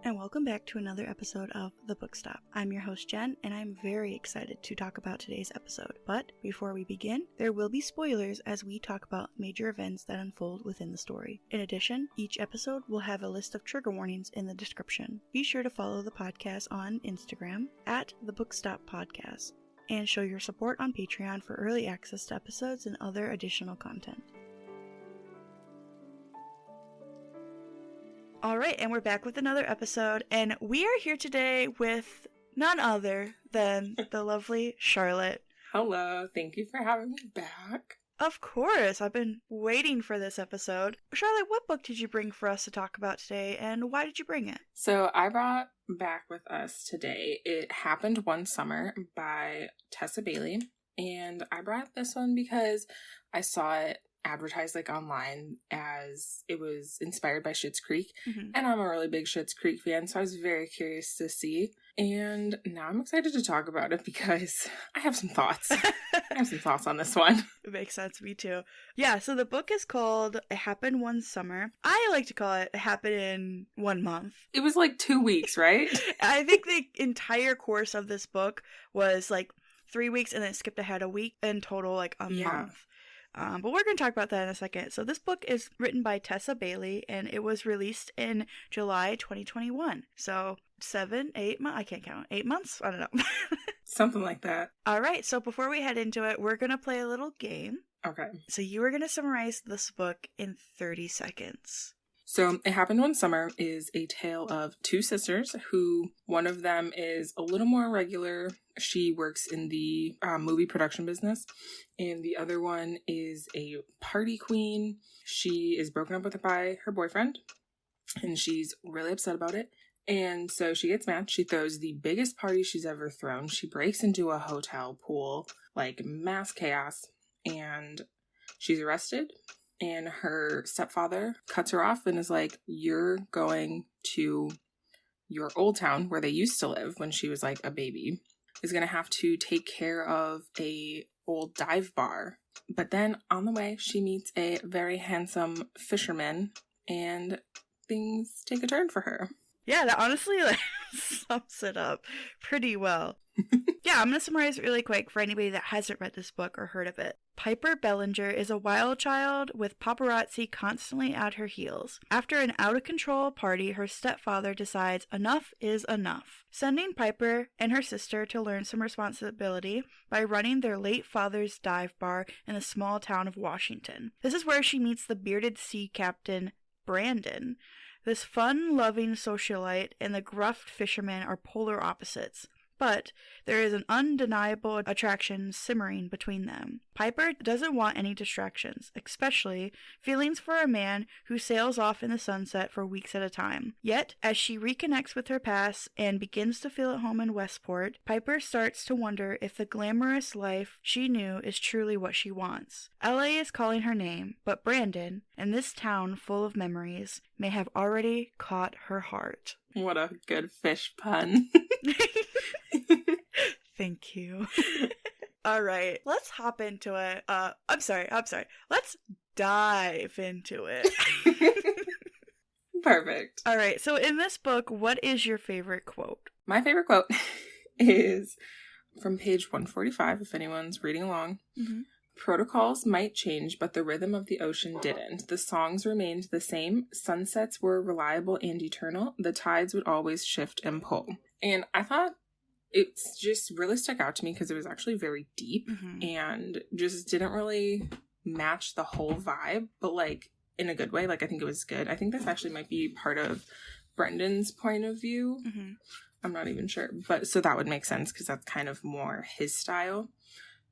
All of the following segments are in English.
and welcome back to another episode of The Book Stop. I'm your host Jen, and I'm very excited to talk about today's episode. But before we begin, there will be spoilers as we talk about major events that unfold within the story. In addition, each episode will have a list of trigger warnings in the description. Be sure to follow the podcast on Instagram at The Book Stop Podcast, and show your support on Patreon for early access to episodes and other additional content. Alright, and we're back with another episode, and we are here today with none other than the lovely Charlotte. Hello, thank you for having me back. Of course, I've been waiting for this episode. Charlotte, what book did you bring for us to talk about today, and why did you bring it? So I brought back with us today It Happened One Summer by Tessa Bailey, and I brought this one because I saw it advertised like online as it was inspired by Schitt's Creek, and I'm a really big Schitt's Creek fan, so I was very curious to see, and now I'm excited to talk about it because I have some thoughts. I have some thoughts on this one. It makes sense, me too. Yeah, so the book is called It Happened One Summer. I like to call it It Happened in 1 month. It was like 2 weeks, right? I think the entire course of this book was like 3 weeks and then it skipped ahead a week, in total like a month. But we're going to talk about that in a second. So this book is written by Tessa Bailey, and it was released in July 2021. So 8 months? I can't count. 8 months? I don't know. Something like that. All right. So before we head into it, we're going to play a little game. Okay. So you are going to summarize this book in 30 seconds. So It Happened One Summer is a tale of two sisters who, one of them is a little more regular. She works in the movie production business. And the other one is a party queen. She is broken up with by her boyfriend. And she's really upset about it. And so she gets mad. She throws the biggest party she's ever thrown. She breaks into a hotel pool, like mass chaos. And she's arrested. And her stepfather cuts her off and is like, you're going to your old town where they used to live when she was like a baby. Is going to have to take care of a old dive bar. But then on the way, she meets a very handsome fisherman and things take a turn for her. Yeah, that honestly sums it up pretty well. Yeah, I'm going to summarize it really quick for anybody that hasn't read this book or heard of it. Piper Bellinger is a wild child with paparazzi constantly at her heels. After an out-of-control party, her stepfather decides enough is enough, sending Piper and her sister to learn some responsibility by running their late father's dive bar in the small town of Washington. This is where she meets the bearded sea captain, Brandon. This fun-loving socialite and the gruff fisherman are polar opposites. But there is an undeniable attraction simmering between them. Piper doesn't want any distractions, especially feelings for a man who sails off in the sunset for weeks at a time. Yet, as she reconnects with her past and begins to feel at home in Westport, Piper starts to wonder if the glamorous life she knew is truly what she wants. LA is calling her name, but Brandon, and this town full of memories, may have already caught her heart. What a good fish pun. Thank you. All right, let's hop into it. I'm sorry. Let's dive into it. Perfect. All right, so in this book, what is your favorite quote? My favorite quote is from page 145, if anyone's reading along. Protocols might change, but the rhythm of the ocean didn't. The songs remained the same. Sunsets were reliable and eternal. The tides would always shift and pull. And I thought it's just really stuck out to me because it was actually very deep and just didn't really match the whole vibe, but like in a good way. Like I think it was good. I think this actually might be part of Brendan's point of view. I'm not even sure. But so that would make sense because that's kind of more his style.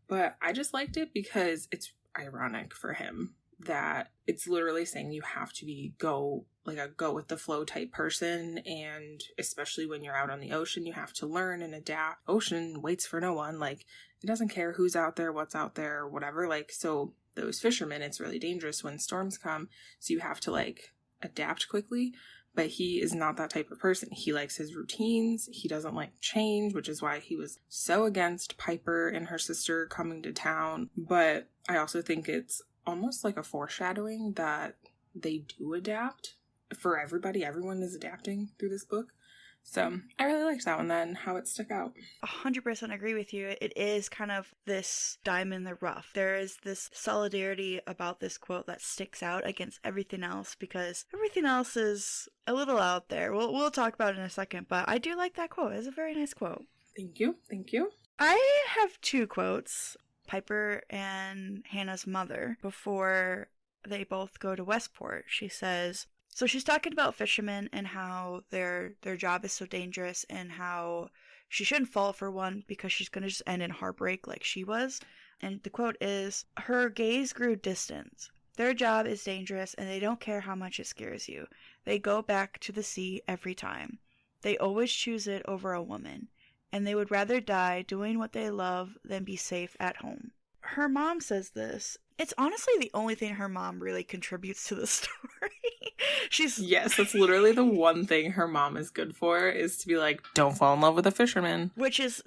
But I just liked it because it's ironic for him that it's literally saying you have to go with the flow type person, and especially when you're out on the ocean, you have to learn and adapt. Ocean waits for no one. Like it doesn't care who's out there, what's out there, whatever. Like so those fishermen, it's really dangerous when storms come, so you have to like adapt quickly. But he is not that type of person. He likes his routines. He doesn't like change, which is why he was so against Piper and her sister coming to town. But I also think it's almost like a foreshadowing that they do adapt. For everybody, everyone is adapting through this book. So I really liked that one then, how it stuck out. 100% agree with you. It is kind of this diamond in the rough. There is this solidarity about this quote that sticks out against everything else because everything else is a little out there. We'll talk about it in a second, but I do like that quote. It's a very nice quote. Thank you. Thank you. I have two quotes. Piper and Hannah's mother, before they both go to Westport, she says, so she's talking about fishermen and how their job is so dangerous and how she shouldn't fall for one because she's going to just end in heartbreak like she was. And the quote is, her gaze grew distant. Their job is dangerous and they don't care how much it scares you. They go back to the sea every time. They always choose it over a woman. And they would rather die doing what they love than be safe at home. Her mom says this. It's honestly the only thing her mom really contributes to the story. Yes, that's literally the one thing her mom is good for, is to be like, don't fall in love with a fisherman. Which is,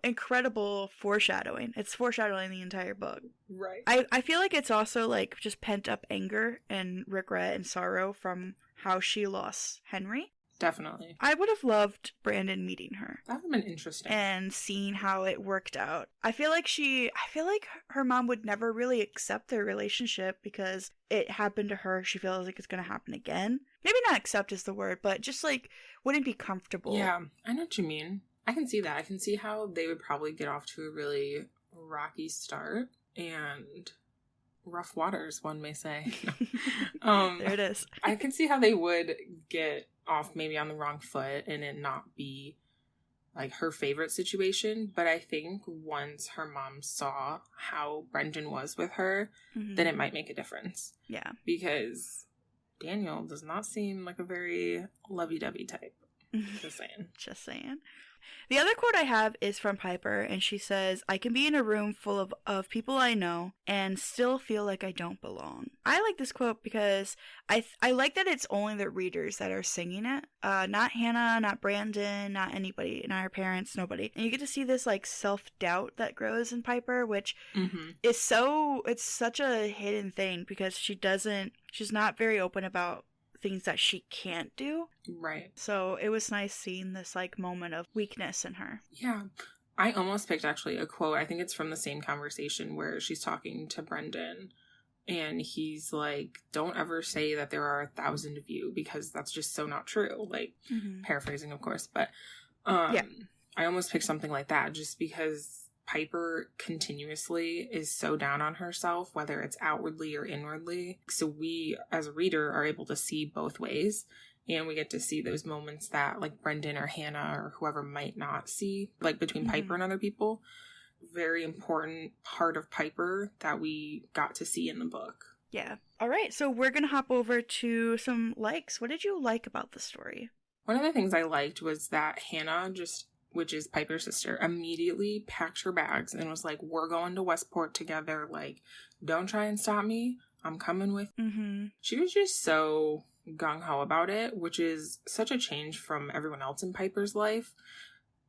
incredible foreshadowing. It's foreshadowing the entire book. Right. I feel like it's also like just pent up anger and regret and sorrow from how she lost Henry. Definitely. I would have loved Brandon meeting her. That would have been interesting. And seeing how it worked out. I feel like her mom would never really accept their relationship because it happened to her. She feels like it's going to happen again. Maybe not accept is the word, but just like wouldn't be comfortable. Yeah, I know what you mean. I can see that. I can see how they would probably get off to a really rocky start and rough waters, one may say. There it is. I can see how they would get off maybe on the wrong foot and it not be like her favorite situation, but I think once her mom saw how Brendan was with her, then it might make a difference. Yeah. Because Daniel does not seem like a very lovey-dovey type. Just saying. Just saying. The other quote I have is from Piper, and she says, I can be in a room full of people I know and still feel like I don't belong. I like this quote because I like that it's only the readers that are singing it. Not Hannah, not Brandon, not anybody, not her parents, nobody. And you get to see this like self-doubt that grows in Piper, which is it's such a hidden thing because she's not very open about things that she can't do. Right. So it was nice seeing this like moment of weakness in her. Yeah. I almost picked actually a quote. I think it's from the same conversation where she's talking to Brendan and he's like, don't ever say that there are 1,000 of you because that's just so not true. Like paraphrasing, of course. But I almost picked something like that just because Piper continuously is so down on herself, whether it's outwardly or inwardly. So we, as a reader, are able to see both ways. And we get to see those moments that, like, Brendan or Hannah or whoever might not see, like, between Piper and other people. Very important part of Piper that we got to see in the book. Yeah. All right. So we're going to hop over to some likes. What did you like about the story? One of the things I liked was that Hannah which is Piper's sister, immediately packed her bags and was like, we're going to Westport together. Like, don't try and stop me. I'm coming with. She was just so gung-ho about it, which is such a change from everyone else in Piper's life,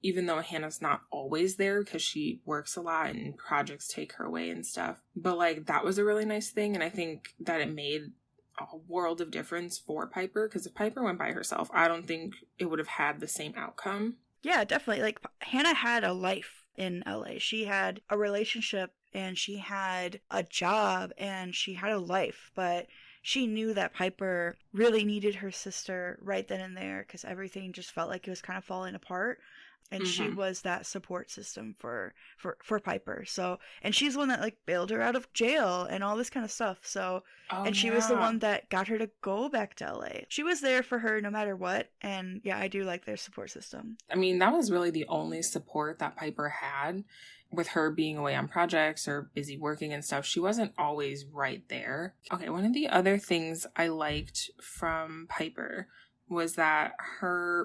even though Hannah's not always there because she works a lot and projects take her away and stuff. But, like, that was a really nice thing, and I think that it made a world of difference for Piper, because if Piper went by herself, I don't think it would have had the same outcome. Yeah, definitely. Like, Hannah had a life in LA. She had a relationship and she had a job and she had a life, but she knew that Piper really needed her sister right then and there because everything just felt like it was kind of falling apart. And she was that support system for Piper. So, and she's the one that like bailed her out of jail and all this kind of stuff. So, and she was the one that got her to go back to LA. She was there for her no matter what. And yeah, I do like their support system. I mean, that was really the only support that Piper had with her being away on projects or busy working and stuff. She wasn't always right there. Okay, one of the other things I liked from Piper was that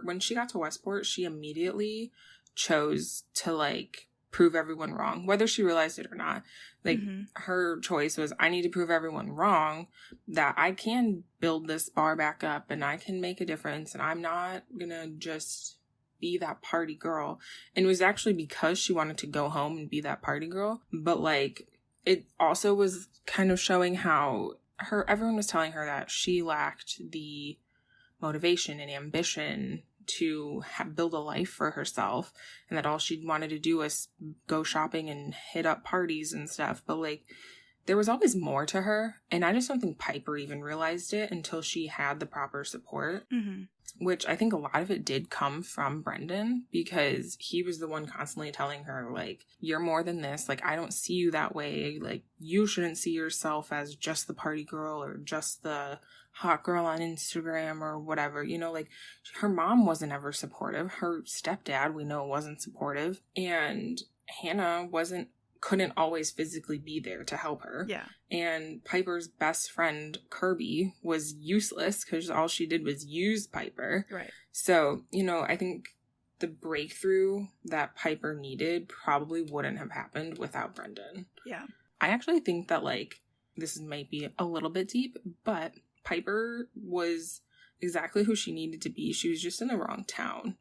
when she got to Westport, she immediately chose to, like, prove everyone wrong, whether she realized it or not. Like, her choice was, I need to prove everyone wrong, that I can build this bar back up and I can make a difference and I'm not gonna just be that party girl. And it was actually because she wanted to go home and be that party girl. But, like, it also was kind of showing how everyone was telling her that she lacked the motivation and ambition to build a life for herself, and that all she wanted to do was go shopping and hit up parties and stuff. But like, there was always more to her, and I just don't think Piper even realized it until she had the proper support. Mm-hmm. Which I think a lot of it did come from Brendan, because he was the one constantly telling her, like, you're more than this. Like, I don't see you that way. Like, you shouldn't see yourself as just the party girl or just the hot girl on Instagram or whatever. You know, like, her mom wasn't ever supportive. Her stepdad, we know, wasn't supportive. And Hannah couldn't always physically be there to help her. Yeah. And Piper's best friend, Kirby, was useless because all she did was use Piper. Right. So, you know, I think the breakthrough that Piper needed probably wouldn't have happened without Brendan. Yeah. I actually think that, like, this might be a little bit deep, but Piper was exactly who she needed to be. She was just in the wrong town.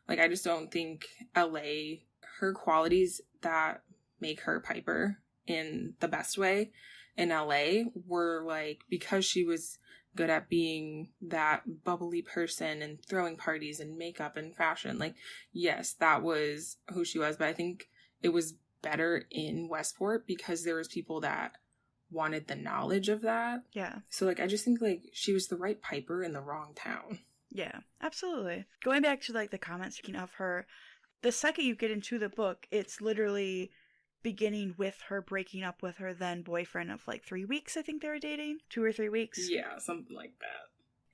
Like, I just don't think LA, her qualities that make her Piper in the best way in LA were, like, because she was good at being that bubbly person and throwing parties and makeup and fashion. Like, yes, that was who she was, but I think it was better in Westport because there was people that wanted the knowledge of that. Yeah. So, like, I just think, like, she was the right Piper in the wrong town. Yeah, absolutely. Going back to, like, the comments of her, the second you get into the book, it's literally beginning with her breaking up with her then boyfriend of like 3 weeks. I think they were dating 2 or 3 weeks. Yeah, something like that.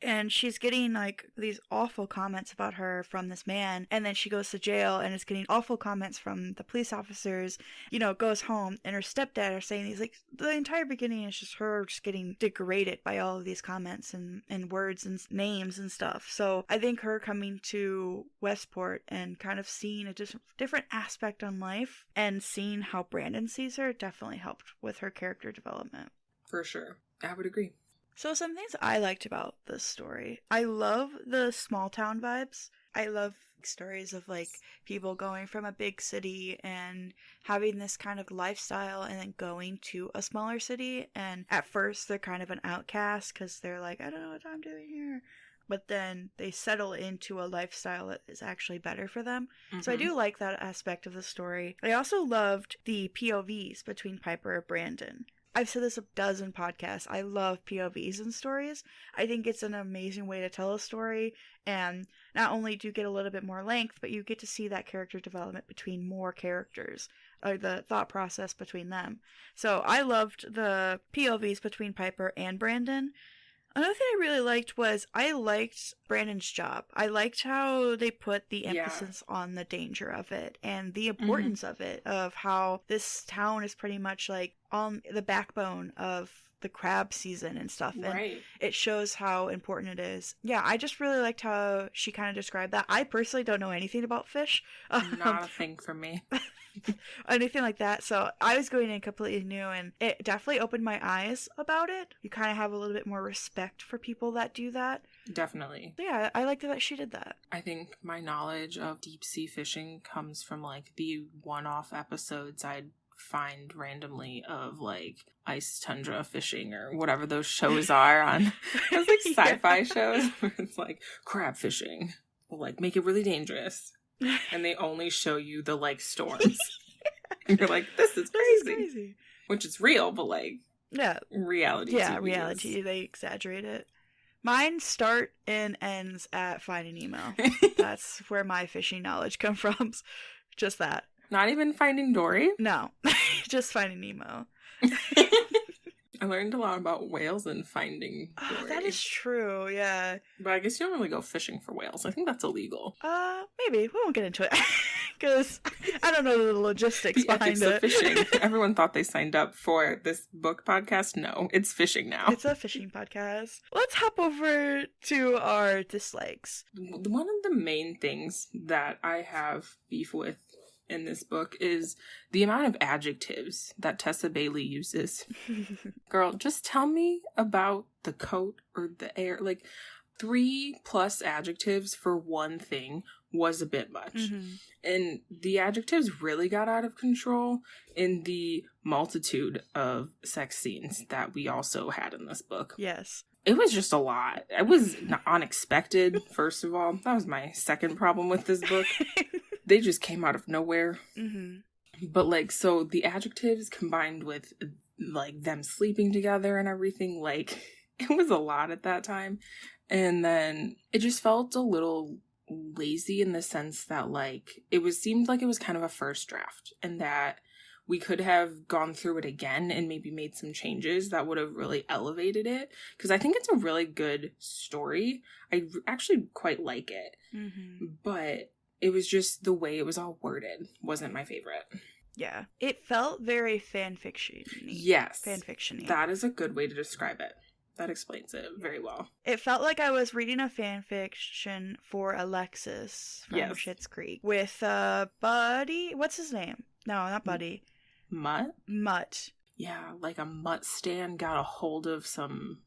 And she's getting like these awful comments about her from this man, and then she goes to jail and is getting awful comments from the police officers, you know, goes home, and her stepdad are saying these, like, the entire beginning is just her just getting degraded by all of these comments and words and names and stuff. So I think her coming to Westport and kind of seeing a different aspect on life and seeing how Brandon sees her definitely helped with her character development. For sure. I would agree. So some things I liked about this story. I love the small town vibes. I love stories of like people going from a big city and having this kind of lifestyle and then going to a smaller city. And at first they're kind of an outcast because they're like, I don't know what I'm doing here. But then they settle into a lifestyle that is actually better for them. Mm-hmm. So I do like that aspect of the story. I also loved the POVs between Piper and Brandon. I've said this a dozen podcasts. I love POVs in stories. I think it's an amazing way to tell a story. And not only do you get a little bit more length, but you get to see that character development between more characters, or the thought process between them. So I loved the POVs between Piper and Brandon. Another thing I really liked was I liked Brandon's job. I liked how they put the emphasis on the danger of it and the importance of it, of how this town is pretty much like on the backbone of the crab season and stuff. And it shows how important it is. Yeah, I just really liked how she kind of described that. I personally don't know anything about fish. Not a thing for me. Anything like that. So I was going in completely new, and it definitely opened my eyes about it. You kind of have a little bit more respect for people that do that. Definitely. So yeah, I liked that she did that. I think my knowledge of deep sea fishing comes from like the one-off episodes I'd find randomly of like ice tundra fishing or whatever those shows are on those like sci-fi shows where it's like crab fishing will like make it really dangerous. And they only show you the, like, storms. And you're like, this is crazy. Which is real, but, like, reality. Yeah, reality. They exaggerate it. Mine start and ends at Finding Nemo. That's where my fishing knowledge comes from. Just that. Not even Finding Dory? No. Just Finding Nemo. I learned a lot about whales and Finding Dory. Oh, that is true, yeah. But I guess you don't really go fishing for whales. I think that's illegal. Maybe. We won't get into it. Because I don't know the logistics behind it. Fishing. Everyone thought they signed up for this book podcast. No, it's fishing now. It's a fishing podcast. Let's hop over to our dislikes. One of the main things that I have beef with in this book is the amount of adjectives that Tessa Bailey uses. Girl, just tell me about the coat or the air. Like, 3+ adjectives for one thing was a bit much. Mm-hmm. And the adjectives really got out of control in the multitude of sex scenes that we also had in this book. Yes. It was just a lot. It was unexpected, first of all. That was my second problem with this book. They just came out of nowhere. Mm-hmm. But, like, so the adjectives combined with, like, them sleeping together and everything, like, it was a lot at that time. And then it just felt a little lazy in the sense that, like, seemed like it was kind of a first draft, and that we could have gone through it again and maybe made some changes that would have really elevated it. Because I think it's a really good story. I actually quite like it. Mm-hmm. But it was just the way it was all worded wasn't my favorite. Yeah. It felt very fanfiction-y. Yes. Fanfiction-y. That is a good way to describe it. That explains it very well. It felt like I was reading a fanfiction for Alexis from Schitt's Creek with Buddy. What's his name? No, not Buddy. Mutt. Yeah, like a Mutt stan got a hold of some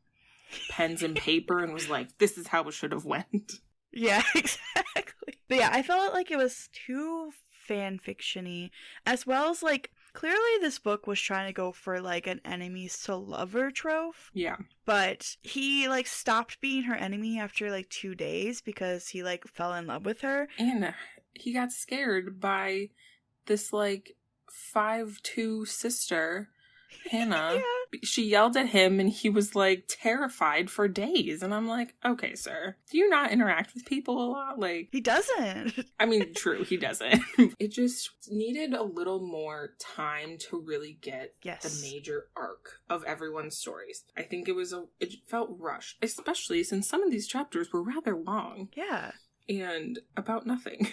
pens and paper and was like, this is how it should have went. Yeah, exactly. But yeah, I felt like it was too fanfiction-y, as well as, like, clearly this book was trying to go for, like, an enemies to lover trope. Yeah. But he, like, stopped being her enemy after, like, 2 days because he, like, fell in love with her. And he got scared by this, like, 5'2" sister, Hannah. Yeah. She yelled at him and he was, like, terrified for days. And I'm like, okay, sir, do you not interact with people a lot? Like, he doesn't. I mean, true, he doesn't. It just needed a little more time to really get the major arc of everyone's stories. I think it felt rushed, especially since some of these chapters were rather long. Yeah. And about nothing.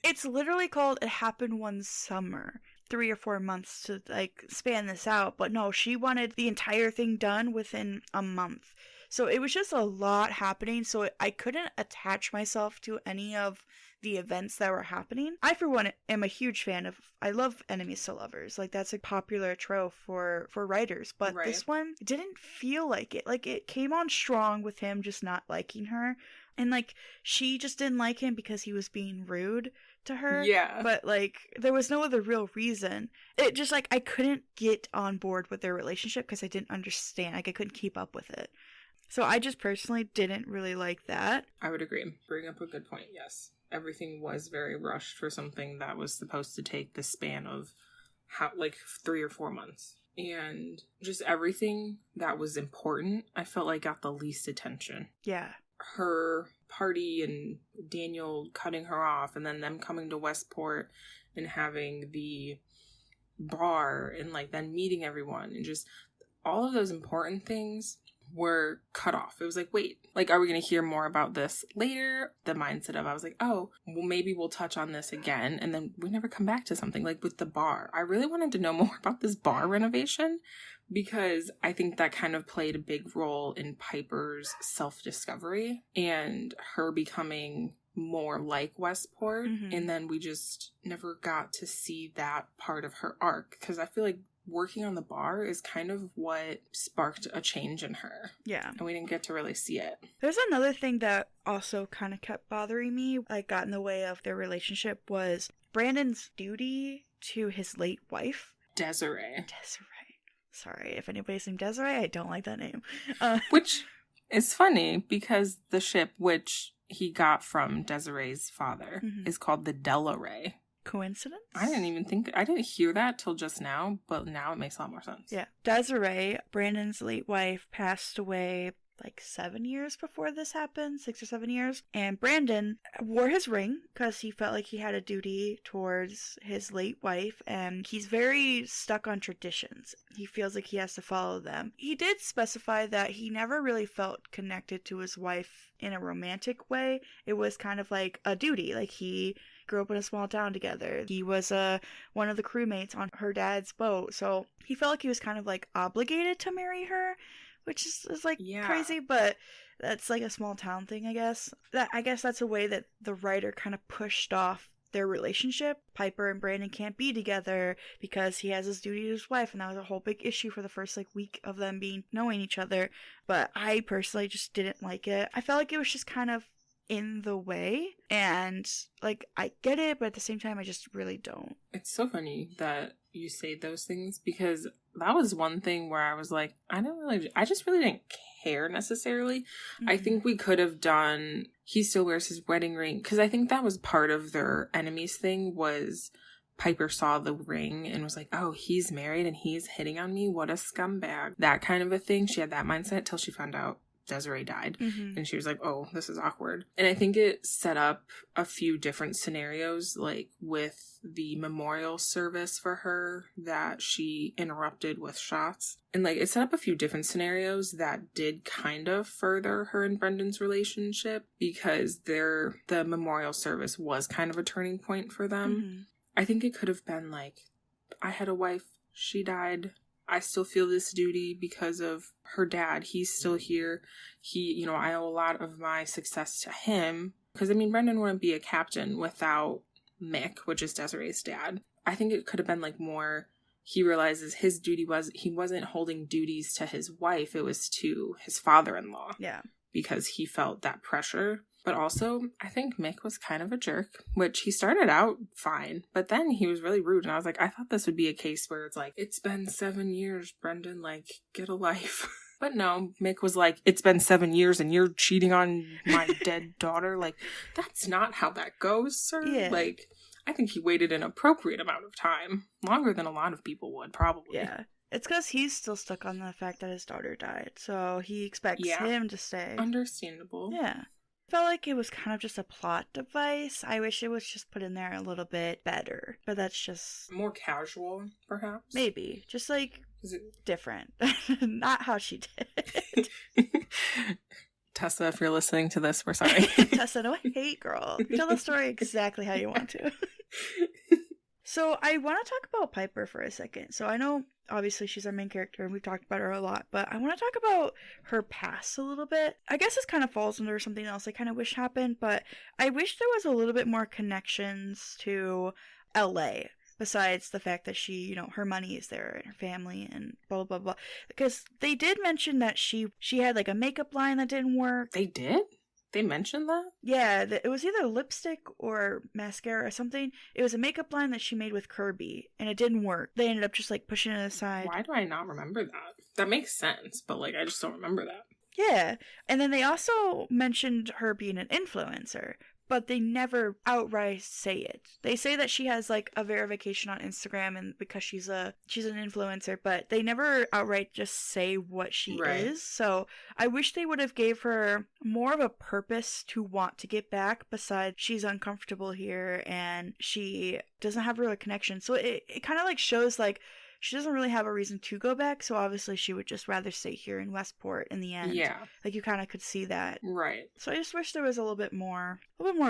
It's literally called It Happened One Summer. 3 or 4 months to, like, span this out, but no, she wanted the entire thing done within a month. So it was just a lot happening, so I couldn't attach myself to any of the events that were happening. I, for one, am a huge fan of, I love enemies to lovers. Like, that's a popular trope for writers, but this one didn't feel like it. Like, it came on strong with him just not liking her, and, like, she just didn't like him because he was being rude to her. Yeah. But, like, there was no other real reason. It just, like, I couldn't get on board with their relationship because I didn't understand. Like, I couldn't keep up with it. So I just personally didn't really like that. I would agree. Bring up a good point, yes. Everything was very rushed for something that was supposed to take the span of, 3 or 4 months. And just everything that was important, I felt like got the least attention. Yeah. Her party and Daniel cutting her off, and then them coming to Westport and having the bar and, like, then meeting everyone, and just all of those important things were cut off. It was like, wait, like, are we going to hear more about this later? The mindset of, I was like, oh, well, maybe we'll touch on this again, and then we never come back to something like with the bar. I really wanted to know more about this bar renovation, because I think that kind of played a big role in Piper's self-discovery and her becoming more like Westport. Mm-hmm. And then we just never got to see that part of her arc, because I feel like working on the bar is kind of what sparked a change in her. Yeah. And we didn't get to really see it. There's another thing that also kind of kept bothering me, like, got in the way of their relationship, was Brandon's duty to his late wife. Desiree. Sorry, if anybody's named Desiree, I don't like that name. Which is funny, because the ship which he got from Desiree's father is called the Delaware. Coincidence? I didn't hear that till just now, but now it makes a lot more sense. Yeah. Desiree, Brandon's late wife, passed away like 7 years before this happened, 6 or 7 years. And Brandon wore his ring because he felt like he had a duty towards his late wife, and he's very stuck on traditions. He feels like he has to follow them. He did specify that he never really felt connected to his wife in a romantic way. It was kind of like a duty. Like, he grew up in a small town together. He was one of the crewmates on her dad's boat. So he felt like he was kind of like obligated to marry her, which is like crazy, but that's like a small town thing, I guess. I guess that's a way that the writer kind of pushed off their relationship. Piper and Brandon can't be together because he has his duty to his wife, and that was a whole big issue for the first like week of them knowing each other. But I personally just didn't like it. I felt like it was just kind of in the way, and like, I get it, but at the same time I just really don't. It's so funny that you say those things, because that was one thing where I was like, I just really didn't hair necessarily. I think we could have done, he still wears his wedding ring, because I think that was part of their enemies thing, was Piper saw the ring and was like, oh, he's married and he's hitting on me, what a scumbag. That kind of a thing. She had that mindset till she found out Desiree died. And she was like, oh, this is awkward. And I think it set up a few different scenarios, like with the memorial service for her that she interrupted with shots. And like it set up a few different scenarios that did kind of further her and Brendan's relationship, because the memorial service was kind of a turning point for them. I think it could have been like, I had a wife, she died, I still feel this duty because of her dad. He's still here. I owe a lot of my success to him. Because, I mean, Brendan wouldn't be a captain without Mick, which is Desiree's dad. I think it could have been like more, he realizes his duty was, he wasn't holding duties to his wife. It was to his father-in-law. Yeah. Because he felt that pressure. But also, I think Mick was kind of a jerk, which he started out fine, but then he was really rude, and I was like, I thought this would be a case where it's like, it's been 7 years, Brendan, like, get a life. But no, Mick was like, it's been 7 years and you're cheating on my dead daughter. Like, that's not how that goes, sir. Yeah. Like, I think he waited an appropriate amount of time, longer than a lot of people would, probably. Yeah. It's because he's still stuck on the fact that his daughter died, so he expects him to stay. Understandable. Yeah. Felt like it was kind of just a plot device. I wish it was just put in there a little bit better, but that's just more casual, perhaps. Maybe just like different, not how she did. Tessa, if you're listening to this, we're sorry. Tessa, no hate, girl. Tell the story exactly how you want to. So I want to talk about Piper for a second. So I know obviously she's our main character and we've talked about her a lot, but I want to talk about her past a little bit. I guess this kind of falls under something else I kind of wish happened, but I wish there was a little bit more connections to LA besides the fact that she, her money is there and her family and blah, blah, blah. Because they did mention that she had like a makeup line that didn't work. They did? They mentioned that? Yeah, it was either lipstick or mascara or something. It was a makeup line that she made with Kirby, and it didn't work. They ended up just, like, pushing it aside. Why do I not remember that? That makes sense, but, like, I just don't remember that. Yeah, and then they also mentioned her being an influencer, but they never outright say it. They say that she has, like, a verification on Instagram and because she's an influencer, but they never outright just say what she is. So I wish they would have gave her more of a purpose to want to get back besides she's uncomfortable here and she doesn't have really a connection. So it kind of, like, shows, like, she doesn't really have a reason to go back, so obviously she would just rather stay here in Westport in the end. Yeah. Like, you kind of could see that. Right. So I just wish there was a little bit more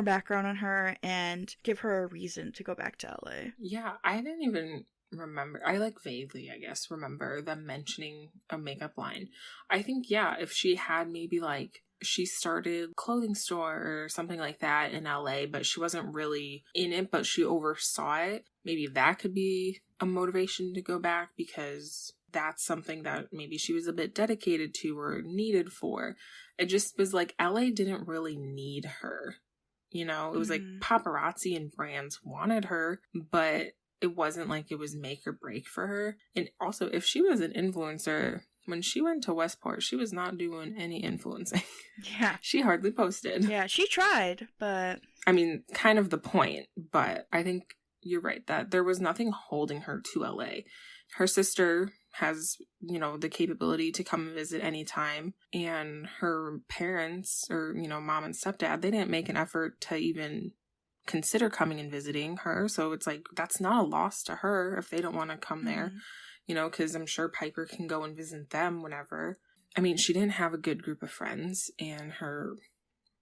background on her and give her a reason to go back to LA. Yeah, I didn't even remember. I, like, vaguely, I guess, remember them mentioning a makeup line. I think, yeah, if she had maybe, like, she started a clothing store or something like that in LA, but she wasn't really in it, but she oversaw it. Maybe that could be a motivation to go back because that's something that maybe she was a bit dedicated to or needed for. It just was like LA didn't really need her. It was like paparazzi and brands wanted her, but it wasn't like it was make or break for her. And also, if she was an influencer, when she went to Westport, she was not doing any influencing. Yeah. She hardly posted. Yeah, she tried, but... I mean, kind of the point, but I think you're right that there was nothing holding her to LA. Her sister has, the capability to come and visit anytime, and her parents, or, mom and stepdad, they didn't make an effort to even consider coming and visiting her, so it's like, that's not a loss to her if they don't want to come there. Because I'm sure Piper can go and visit them whenever. I mean, she didn't have a good group of friends, and her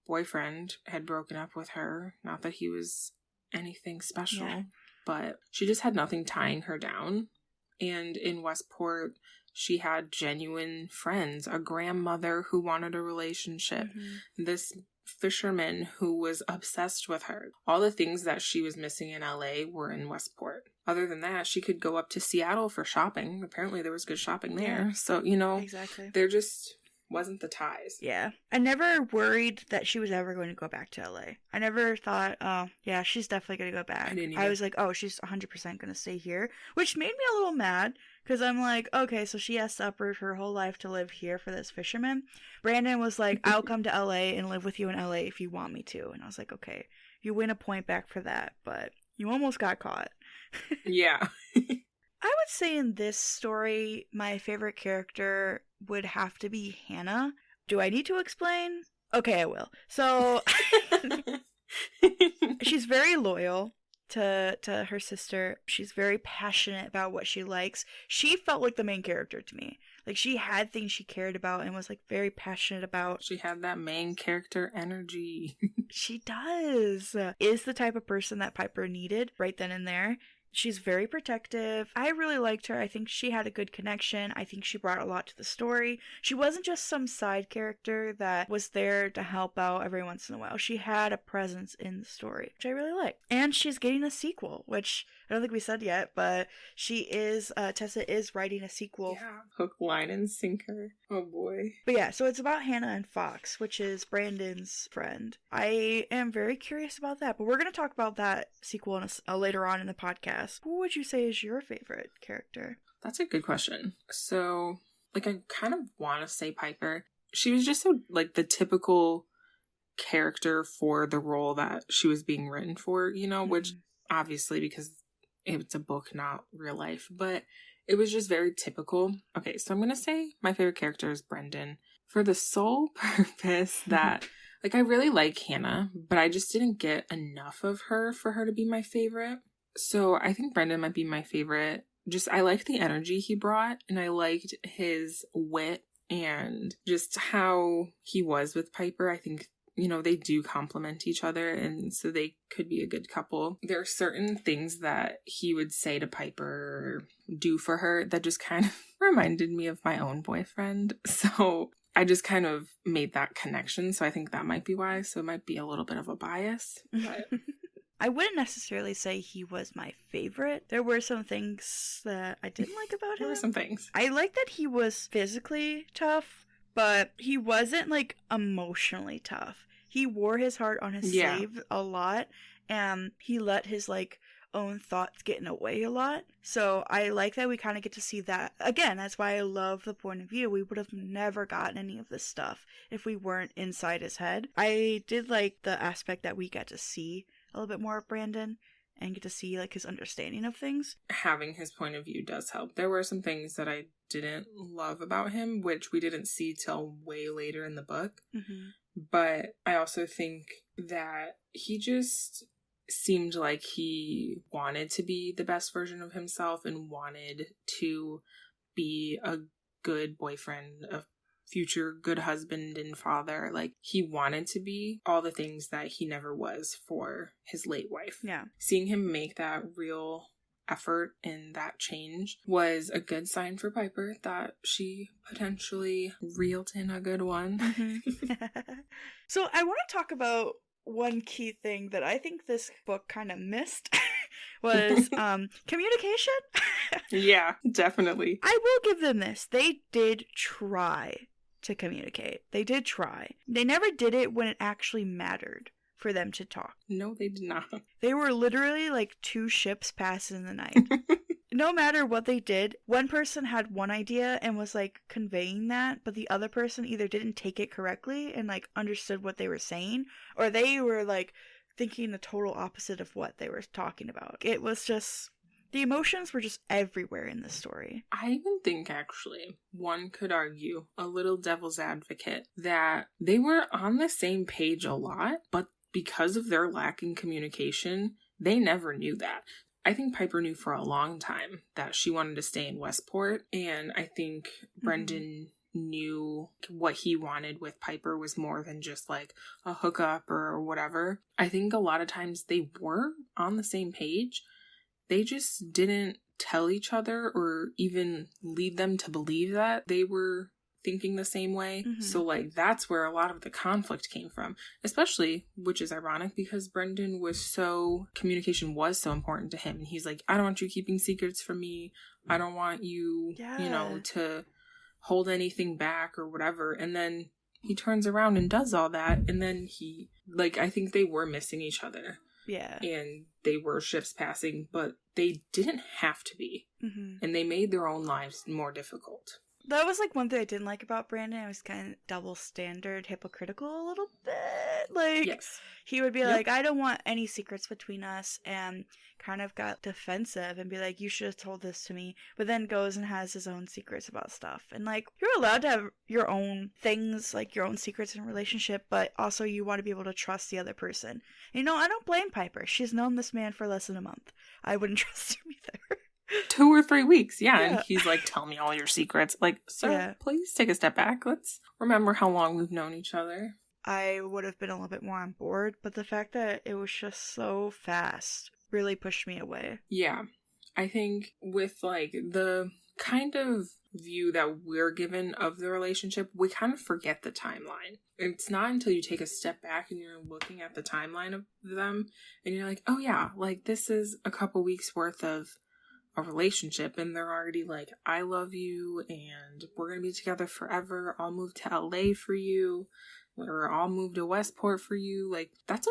boyfriend had broken up with her. Not that he was anything special, but she just had nothing tying her down. And in Westport, she had genuine friends, a grandmother who wanted a relationship, this fisherman who was obsessed with her. All the things that she was missing in LA were in Westport. Other than that, she could go up to Seattle for shopping. Apparently there was good shopping there. Yeah. So, exactly. they're just wasn't the ties. Yeah. I never worried that she was ever going to go back to LA. I never thought, oh, yeah, she's definitely going to go back. I didn't either. I was like, oh, she's 100% going to stay here, which made me a little mad because I'm like, okay, so she has to uproot her whole life to live here for this fisherman. Brandon was like, I'll come to LA and live with you in LA if you want me to. And I was like, okay, you win a point back for that, but you almost got caught. Yeah. I would say in this story, my favorite character would have to be Hannah. Do I need to explain? Okay, I will. So, she's very loyal to her sister. She's very passionate about what she likes. She felt like the main character to me. Like, she had things she cared about and was, like, very passionate about. She had that main character energy. She does. Is the type of person that Piper needed right then and there. She's very protective. I really liked her. I think she had a good connection. I think she brought a lot to the story. She wasn't just some side character that was there to help out every once in a while. She had a presence in the story, which I really liked. And she's getting a sequel, which I don't think we said yet, but Tessa is writing a sequel. Yeah, hook, line, and sinker. Oh boy. But yeah, so it's about Hannah and Fox, which is Brandon's friend. I am very curious about that, but we're going to talk about that sequel later on in the podcast. Who would you say is your favorite character? That's a good question. So, like, I kind of want to say Piper. She was just so, like, the typical character for the role that she was being written for, you know, which obviously because it's a book, not real life, but it was just very typical. Okay, so I'm going to say my favorite character is Brendan for the sole purpose that, like, I really like Hannah, but I just didn't get enough of her for her to be my favorite. So I think Brendan might be my favorite. Just, I liked the energy he brought, and I liked his wit and just how he was with Piper. I think, you know, they do complement each other, and so they could be a good couple. There are certain things that he would say to Piper or do for her that just kind of reminded me of my own boyfriend. So I just kind of made that connection. So I think that might be why. So it might be a little bit of a bias. But I wouldn't necessarily say he was my favorite. There were some things that I didn't like about him. There were some things. I like that he was physically tough, but he wasn't, like, emotionally tough. He wore his heart on his sleeve a lot, and he let his, like, own thoughts get in the way a lot. So I like that we kind of get to see that. Again, that's why I love the point of view. We would have never gotten any of this stuff if we weren't inside his head. I did like the aspect that we got to see a little bit more of Brandon and get to see, like, his understanding of things. Having his point of view does help. There were some things that I didn't love about him, which we didn't see till way later in the book. But I also think that he just seemed like he wanted to be the best version of himself and wanted to be a good boyfriend, a future good husband and father. Like, he wanted to be all the things that he never was for his late wife. Yeah. Seeing him make that real effort and that change was a good sign for Piper that she potentially reeled in a good one. So I want to talk about one key thing that I think this book kind of missed was communication. Yeah, definitely. I will give them this. They did try to communicate. They did try. They never did it when it actually mattered for them to talk. No, they did not. They were literally like two ships passing in the night. No matter what they did, one person had one idea and was like conveying that, but the other person either didn't take it correctly and like understood what they were saying, or they were like thinking the total opposite of what they were talking about. It was just, the emotions were just everywhere in this story. I even think, actually, one could argue, a little devil's advocate, that they were on the same page a lot, but because of their lack in communication, they never knew that. I think Piper knew for a long time that she wanted to stay in Westport, and I think Brendan knew what he wanted with Piper was more than just like a hookup or whatever. I think a lot of times they were on the same page. They just didn't tell each other or even lead them to believe that they were thinking the same way. So, like, that's where a lot of the conflict came from. Especially, which is ironic, because Brendan communication was so important to him. And he's like, I don't want you keeping secrets from me. I don't want you, you know, to hold anything back or whatever. And then he turns around and does all that. And then I think they were missing each other. Yeah. And they were ships passing, but they didn't have to be. Mm-hmm. And they made their own lives more difficult. That was like one thing I didn't like about Brandon. It was kind of double standard, hypocritical a little bit. Like, yes. He would be like, I don't want any secrets between us, and kind of got defensive and be like, you should have told this to me, but then goes and has his own secrets about stuff. And like, you're allowed to have your own things, like your own secrets in a relationship, but also you want to be able to trust the other person. You know, I don't blame Piper. She's known this man for less than a month. I wouldn't trust him either. 2 or 3 weeks, yeah. And he's like, tell me all your secrets. Like, sir, please take a step back. Let's remember how long we've known each other. I would have been a little bit more on board, but the fact that it was just so fast really pushed me away. Yeah. I think with like the kind of view that we're given of the relationship, we kind of forget the timeline. It's not until you take a step back and you're looking at the timeline of them and you're like, oh yeah, like this is a couple weeks worth of a relationship, and they're already like, I love you and we're gonna be together forever. I'll move to LA for you, or I'll move to Westport for you. Like, those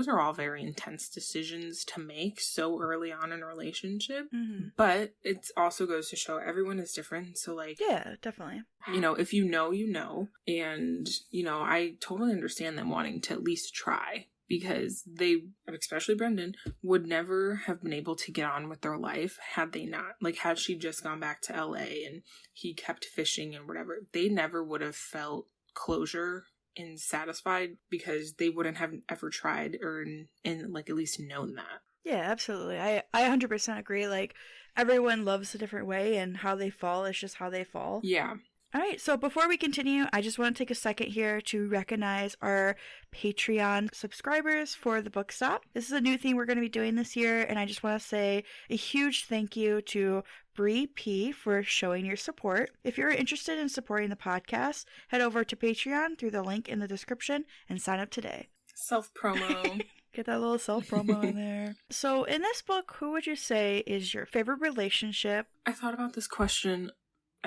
are all very intense decisions to make so early on in a relationship. Mm-hmm. But it also goes to show everyone is different. So like, yeah, definitely. You know, if you know, you know. And, you know, I totally understand them wanting to at least try. Because they, especially Brendan, would never have been able to get on with their life had they not. Like, had she just gone back to LA and he kept fishing and whatever, they never would have felt closure and satisfied because they wouldn't have ever tried or like at least known that. Yeah, absolutely. I 100% agree. Like, everyone loves a different way, and how they fall is just how they fall. Yeah. All right, so before we continue, I just want to take a second here to recognize our Patreon subscribers for the book stop. This is a new thing we're going to be doing this year, and I just want to say a huge thank you to Bree P for showing your support. If you're interested in supporting the podcast, head over to Patreon through the link in the description and sign up today. Self-promo. Get that little self-promo in there. So in this book, who would you say is your favorite relationship? I thought about this question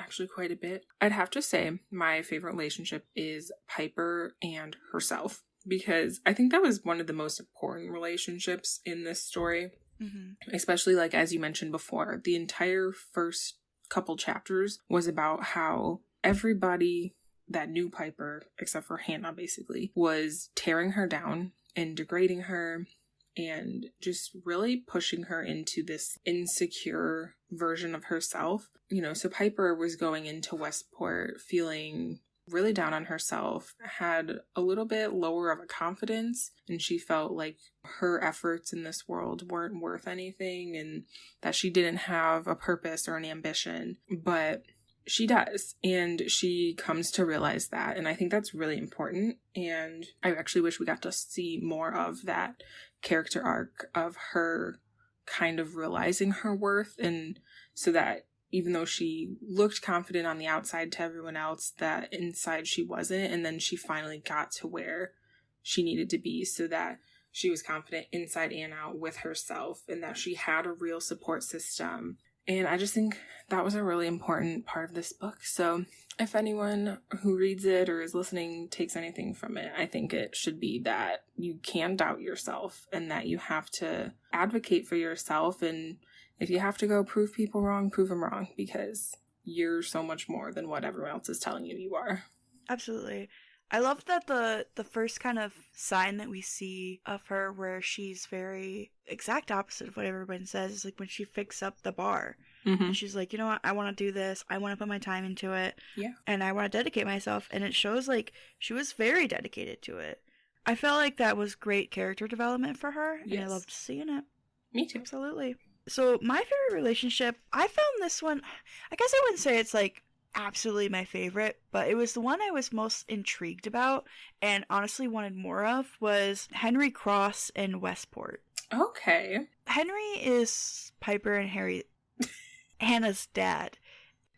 actually quite a bit. I'd have to say my favorite relationship is Piper and herself, because I think that was one of the most important relationships in this story. Mm-hmm. Especially, like, as you mentioned before, the entire first couple chapters was about how everybody that knew Piper, except for Hannah basically, was tearing her down and degrading her and just really pushing her into this insecure version of herself. You know, so Piper was going into Westport feeling really down on herself, had a little bit lower of a confidence, and she felt like her efforts in this world weren't worth anything and that she didn't have a purpose or an ambition. But she does, and she comes to realize that, and I think that's really important. And I actually wish we got to see more of that character arc of her kind of realizing her worth, and so that even though she looked confident on the outside to everyone else, that inside she wasn't, and then she finally got to where she needed to be so that she was confident inside and out with herself, and that she had a real support system. And I just think that was a really important part of this book. So if anyone who reads it or is listening takes anything from it, I think it should be that you can doubt yourself and that you have to advocate for yourself. And if you have to go prove people wrong, prove them wrong, because you're so much more than what everyone else is telling you you are. Absolutely. I love that the first kind of sign that we see of her where she's very exact opposite of what everyone says is like when she fixed up the bar. Mm-hmm. And she's like, you know what, I want to do this. I want to put my time into it. Yeah. And I want to dedicate myself. And it shows like she was very dedicated to it. I felt like that was great character development for her. Yes. And I loved seeing it. Me too. Absolutely. So my favorite relationship, I found this one, I guess I wouldn't say it's like absolutely my favorite, but it was the one I was most intrigued about and honestly wanted more of, was Henry Cross and Westport. Okay. Henry is Piper and Hannah's dad.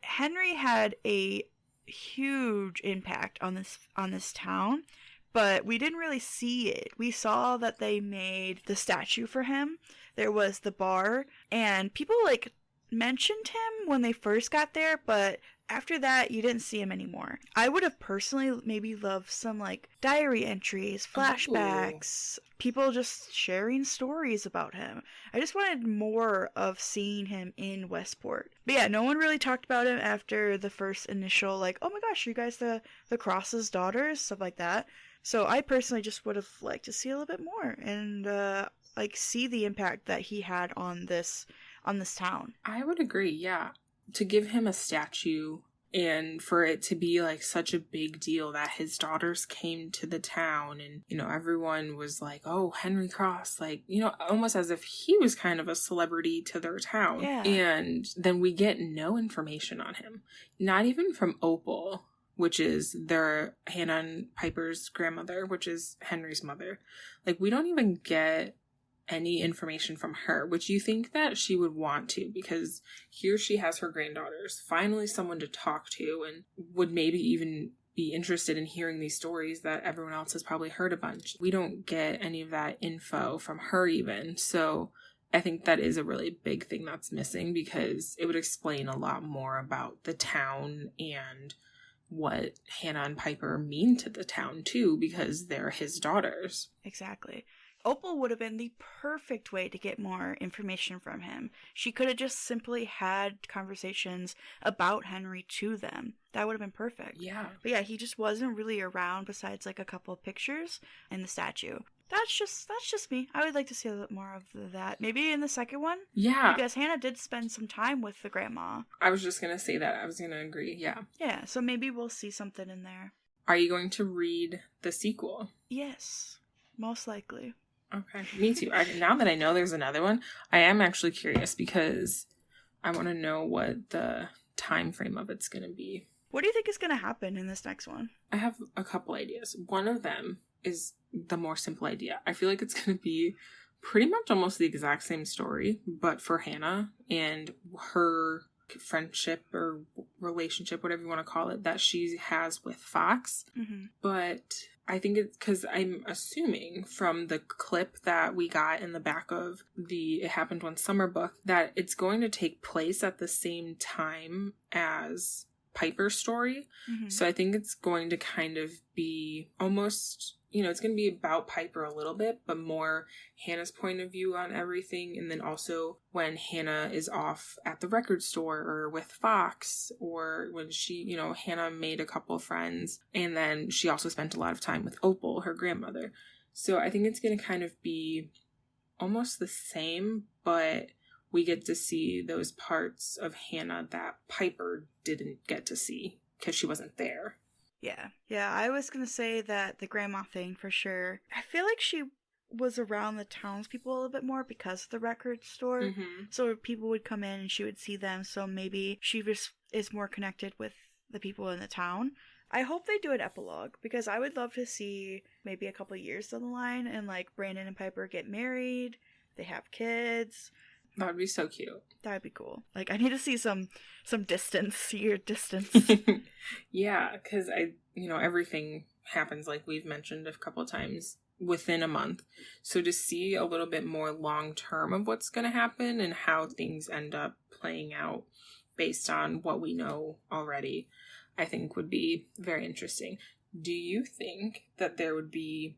Henry had a huge impact on this town, but we didn't really see it. We saw that they made the statue for him. There was the bar, and people like mentioned him when they first got there, but after that, you didn't see him anymore. I would have personally maybe loved some, like, diary entries, flashbacks, people just sharing stories about him. I just wanted more of seeing him in Westport. But yeah, no one really talked about him after the first initial, like, oh my gosh, are you guys the Cross's daughters? Stuff like that. So I personally just would have liked to see a little bit more and, like, see the impact that he had on this town. I would agree, yeah. To give him a statue and for it to be like such a big deal that his daughters came to the town and, you know, everyone was like, oh, Henry Cross, like, you know, almost as if he was kind of a celebrity to their town. Yeah. And then we get no information on him. Not even from Opal, which is their Hannah and Piper's grandmother, which is Henry's mother. Like, we don't even get any information from her, which you think that she would want to, because here she has her granddaughters, finally someone to talk to, and would maybe even be interested in hearing these stories that everyone else has probably heard a bunch. We don't get any of that info from her even, so I think that is a really big thing that's missing, because it would explain a lot more about the town and what Hannah and Piper mean to the town too, because they're his daughters. Exactly. Opal would have been the perfect way to get more information from him. She could have just simply had conversations about Henry to them. That would have been perfect. Yeah. But yeah, he just wasn't really around besides like a couple of pictures and the statue. That's just me. I would like to see a little more of that. Maybe in the second one? Yeah. Because Hannah did spend some time with the grandma. I was just going to say that. I was going to agree. Yeah. Yeah, so maybe we'll see something in there. Are you going to read the sequel? Yes, most likely. Okay, me too. Now that I know there's another one, I am actually curious because I want to know what the time frame of it's going to be. What do you think is going to happen in this next one? I have a couple ideas. One of them is the more simple idea. I feel like it's going to be pretty much almost the exact same story, but for Hannah and her friendship or relationship, whatever you want to call it, that she has with Fox. Mm-hmm. But I think it's because I'm assuming from the clip that we got in the back of the It Happened One Summer book that it's going to take place at the same time as Piper's story. Mm-hmm. So I think it's going to kind of be almost, you know, it's going to be about Piper a little bit, but more Hannah's point of view on everything. And then also when Hannah is off at the record store or with Fox, or when she, you know, Hannah made a couple of friends. And then she also spent a lot of time with Opal, her grandmother. So I think it's going to kind of be almost the same, but we get to see those parts of Hannah that Piper didn't get to see because she wasn't there. Yeah, I was going to say that the grandma thing for sure. I feel like she was around the townspeople a little bit more because of the record store. Mm-hmm. So people would come in and she would see them. So maybe she is more connected with the people in the town. I hope they do an epilogue because I would love to see maybe a couple years down the line and like Brandon and Piper get married. They have kids. That would be so cute. That would be cool. Like, I need to see some distance, year distance. Yeah, because everything happens, like we've mentioned a couple of times, within a month. So to see a little bit more long term of what's going to happen and how things end up playing out based on what we know already, I think would be very interesting. Do you think that there would be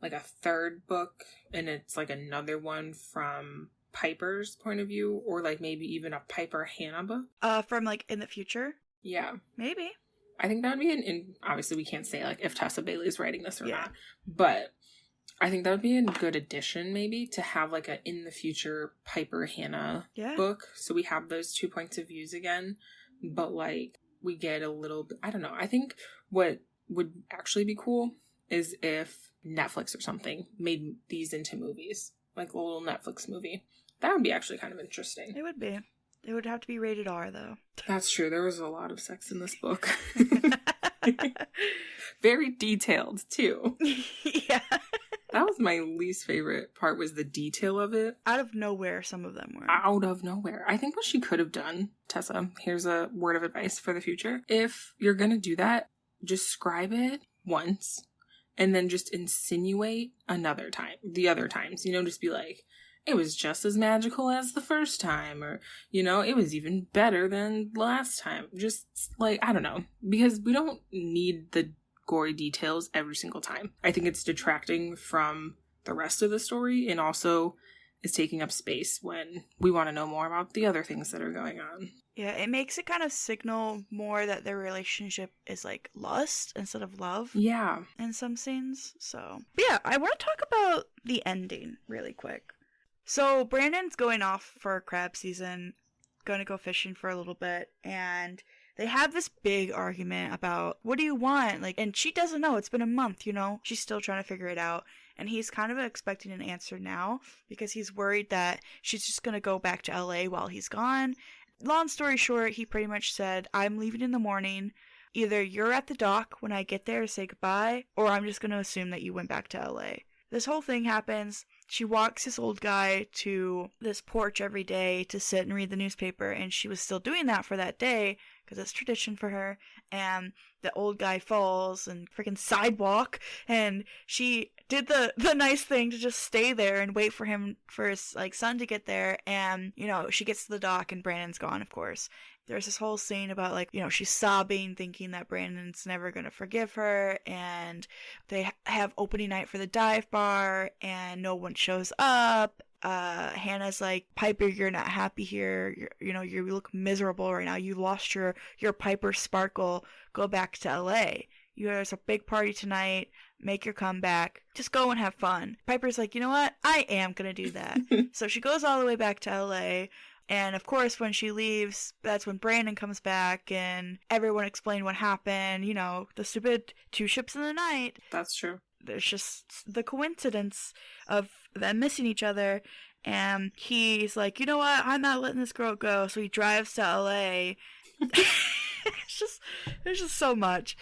like a third book and it's like another one from Piper's point of view, or like maybe even a Piper Hannah book? From like in the future? Yeah. Maybe. I think that would be obviously we can't say like if Tessa Bailey is writing this or not, but I think that would be a good addition maybe to have like a in the future Piper Hannah book. So we have those two points of views again, but like we get a little bit, I don't know. I think what would actually be cool is if Netflix or something made these into movies, like a little Netflix movie. That would be actually kind of interesting. It would be. It would have to be rated R, though. That's true. There was a lot of sex in this book. Very detailed, too. Yeah. That was my least favorite part, was the detail of it. Out of nowhere, some of them were. Out of nowhere. I think what she could have done, Tessa, here's a word of advice for the future. If you're going to do that, just scribe it once and then just insinuate the other times. You know, just be like, it was just as magical as the first time, or, it was even better than last time. Just, like, I don't know. Because we don't need the gory details every single time. I think it's detracting from the rest of the story, and also is taking up space when we want to know more about the other things that are going on. Yeah, it makes it kind of signal more that their relationship is like lust instead of love. Yeah. In some scenes. So, but yeah, I want to talk about the ending really quick. So Brandon's going off for crab season, going to go fishing for a little bit, and they have this big argument about, what do you want? Like, and she doesn't know. It's been a month, She's still trying to figure it out. And he's kind of expecting an answer now because he's worried that she's just going to go back to LA while he's gone. Long story short, he pretty much said, I'm leaving in the morning. Either you're at the dock when I get there to say goodbye, or I'm just going to assume that you went back to LA. This whole thing happens. She walks this old guy to this porch every day to sit and read the newspaper, and she was still doing that for that day because it's tradition for her. And the old guy falls and freaking sidewalk, and she did the nice thing to just stay there and wait for him, for his son to get there. And she gets to the dock and Brandon's gone, of course. There's this whole scene about she's sobbing, thinking that Brandon's never gonna forgive her, and they have opening night for the dive bar and no one shows up. Hannah's like, Piper, you're not happy here. You look miserable right now. You lost your Piper sparkle. Go back to LA. There's a big party tonight. Make your comeback. Just go and have fun. Piper's like, you know what? I am gonna do that. So she goes all the way back to LA. And of course, when she leaves, that's when Brandon comes back and everyone explained what happened. The stupid 2 ships in the night. That's true. There's just the coincidence of them missing each other. And he's like, you know what? I'm not letting this girl go. So he drives to LA. There's just so much.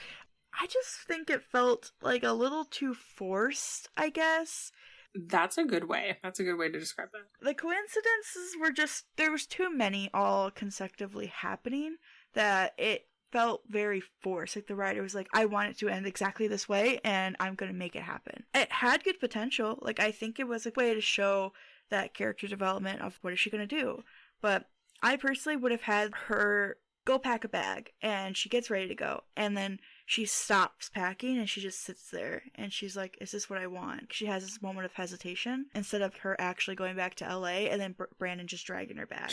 I just think it felt like a little too forced, I guess. That's a good way. That's a good way to describe that. The coincidences were just, there was too many all consecutively happening that it felt very forced. Like the writer was like, I want it to end exactly this way and I'm going to make it happen. It had good potential. Like, I think it was a way to show that character development of what is she going to do. But I personally would have had her go pack a bag and she gets ready to go. And then she stops packing and she just sits there and she's like, is this what I want? She has this moment of hesitation instead of her actually going back to LA and then Brandon just dragging her back.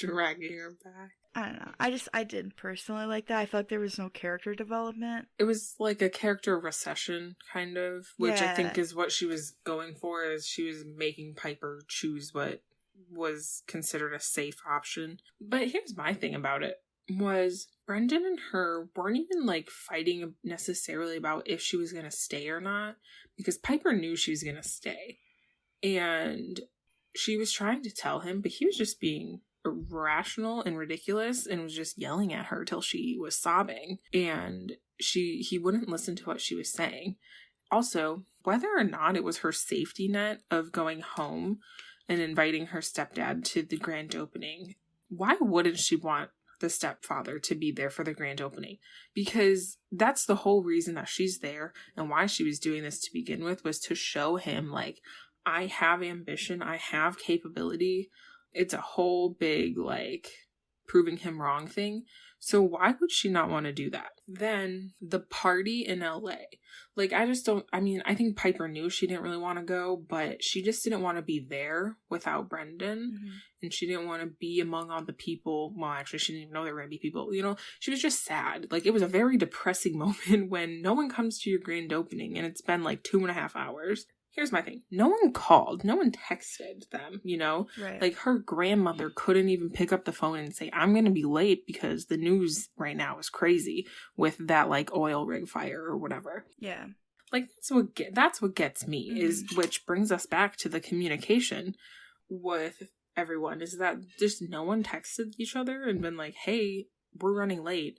I don't know. I didn't personally like that. I felt like there was no character development. It was like a character recession, kind of, which I think is what she was going for, is she was making Piper choose what was considered a safe option. But here's my thing about it. Was Brendan and her weren't even fighting necessarily about if she was going to stay or not, because Piper knew she was going to stay and she was trying to tell him, but he was just being irrational and ridiculous and was just yelling at her till she was sobbing, and he wouldn't listen to what she was saying. Also, whether or not it was her safety net of going home and inviting her stepdad to the grand opening, why wouldn't she want the stepfather to be there for the grand opening? Because that's the whole reason that she's there and why she was doing this to begin with, was to show him I have ambition, I have capability. It's a whole big proving him wrong thing. So why would she not want to do that? Then the party in LA. I think Piper knew she didn't really want to go, but she just didn't want to be there without Brendan. Mm-hmm. And she didn't want to be among all the people. Well, actually, she didn't even know there were going to be people. She was just sad. It was a very depressing moment when no one comes to your grand opening and it's been 2.5 hours. Here's my thing. No one called. No one texted them, Right. Her grandmother couldn't even pick up the phone and say, I'm going to be late because the news right now is crazy with that, oil rig fire or whatever. Yeah. That's what gets me, mm-hmm. Which brings us back to the communication with everyone, is that just no one texted each other and been like, hey, we're running late.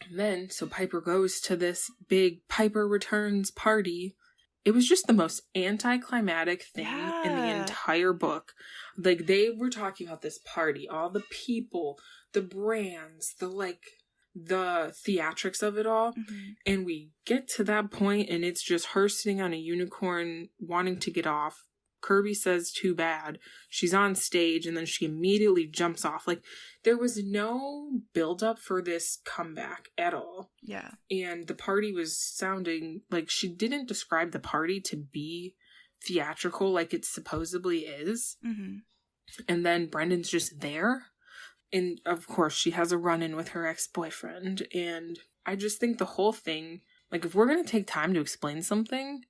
And then, so Piper goes to this big Piper Returns party. It was just the most anticlimactic thing in the entire book. They were talking about this party, all the people, the brands, the theatrics of it all. Mm-hmm. And we get to that point and it's just her sitting on a unicorn wanting to get off, Kirby says too bad. She's on stage and then she immediately jumps off. Like, there was no build-up for this comeback at all. Yeah. And the party was sounding like she didn't describe the party to be theatrical like it supposedly is. Mm-hmm. And then Brendan's just there. And of course, she has a run-in with her ex-boyfriend. And I just think the whole thing, like, if we're going to take time to explain something,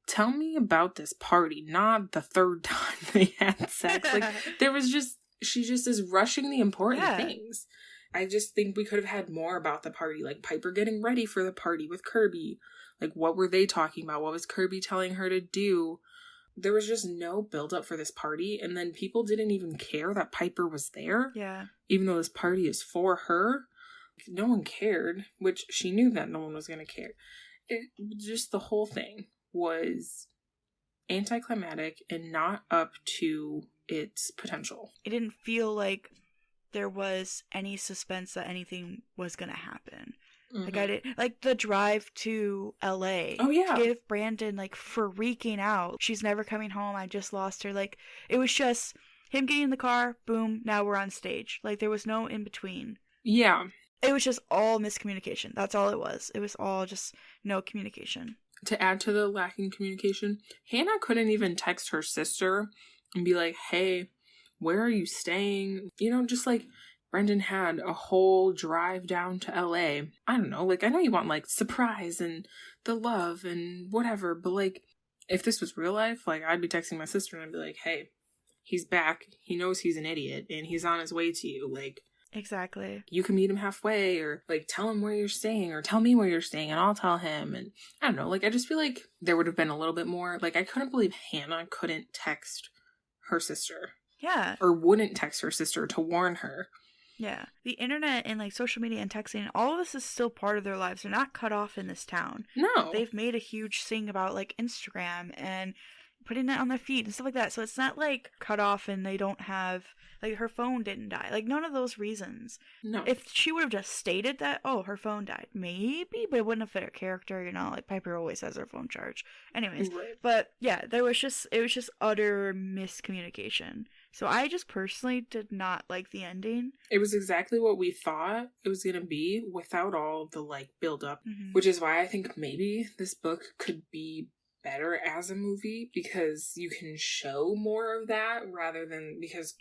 tell me about this party, not the third time they had sex. Like, there was just, she just is rushing the important things. I just think we could have had more about the party, like Piper getting ready for the party with Kirby. Like, what were they talking about? What was Kirby telling her to do? There was just no build-up for this party, and then people didn't even care that Piper was there. Yeah. Even though this party is for her, no one cared, which she knew that no one was going to care. Just the whole thing was anticlimactic and not up to its potential. It didn't feel like there was any suspense that anything was going to happen. Mm-hmm. Like, I didn't, like, the drive to LA. Oh, yeah. To give Brandon, like, freaking out. She's never coming home. I just lost her. Like, it was just him getting in the car, boom, now we're on stage. Like, there was no in between. Yeah. It was just all miscommunication. That's all it was. It was all just no communication. To add to the lacking communication, Hannah couldn't even text her sister and be like, hey, where are you staying? You know, just like Brendan had a whole drive down to LA. I don't know, like, I know you want, like, surprise and the love and whatever, but, like, if this was real life, like, I'd be texting my sister and I'd be like, hey, he's back. He knows he's an idiot and he's on his way to you. Like, exactly. You can meet him halfway, or, like, tell him where you're staying, or tell me where you're staying and I'll tell him. And I don't know, like, I just feel like there would have been a little bit more. Like, I couldn't believe Hannah couldn't text her sister. Yeah. Or wouldn't text her sister to warn her. Yeah. The internet and, like, social media and texting, all of this is still part of their lives. They're not cut off in this town. No. They've made a huge thing about, like, Instagram and putting it on their feed and stuff like that. So it's not, like, cut off and they don't have, like, her phone didn't die. Like, none of those reasons. No. If she would have just stated that, oh, her phone died, maybe, but it wouldn't have fit her character, you know, like, Piper always has her phone charged. Anyways. Right. But, yeah, it was just utter miscommunication. So I just personally did not like the ending. It was exactly what we thought it was going to be without all the, like, build-up. Mm-hmm. Which is why I think maybe this book could be better as a movie, because you can show more of that rather than, because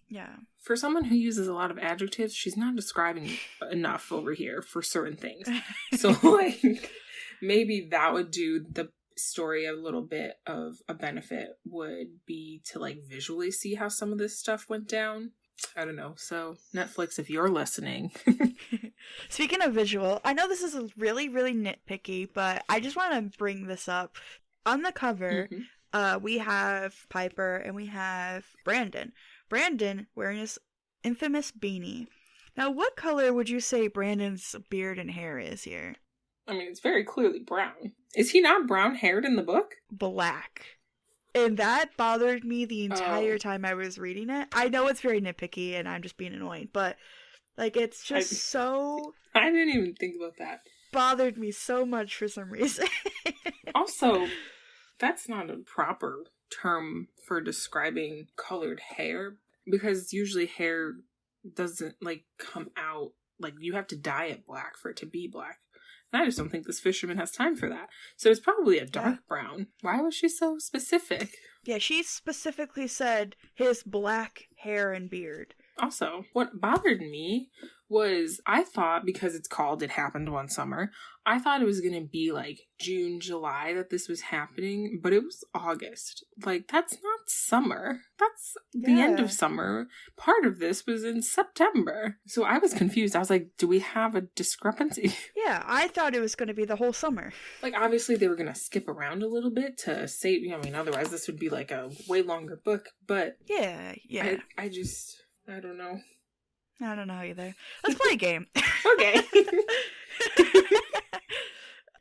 for someone who uses a lot of adjectives, she's not describing enough over here for certain things. So, like, maybe that would do the story a little bit of a benefit, would be to, like, visually see how some of this stuff went down. I don't know. So, Netflix, if you're listening. Speaking of visual, I know this is really, really nitpicky, but I just want to bring this up. On the cover, we have Piper and we have Brandon. Brandon wearing his infamous beanie. Now, what color would you say Brandon's beard and hair is here? I mean, it's very clearly brown. Is he not brown-haired in the book? Black. And that bothered me the entire time I was reading it. I know it's very nitpicky and I'm just being annoying, but, like, it's just so... I didn't even think about that. Bothered me so much for some reason. Also, that's not a proper term for describing colored hair, because usually hair doesn't, like, come out, like, you have to dye it black for it to be black. And I just don't think this fisherman has time for that. So it's probably a dark brown. Why was she so specific? Yeah, she specifically said his black hair and beard. Also, what bothered me was, I thought, because it's called It Happened One Summer, I thought it was going to be, like, June, July that this was happening, but it was August. Like, that's not summer. That's the end of summer. Part of this was in September. So I was confused. I was like, do we have a discrepancy? Yeah, I thought it was going to be the whole summer. Like, obviously they were going to skip around a little bit to save, I mean, otherwise this would be, like, a way longer book, but... Yeah. I don't know. I don't know either. Let's play a game. Okay.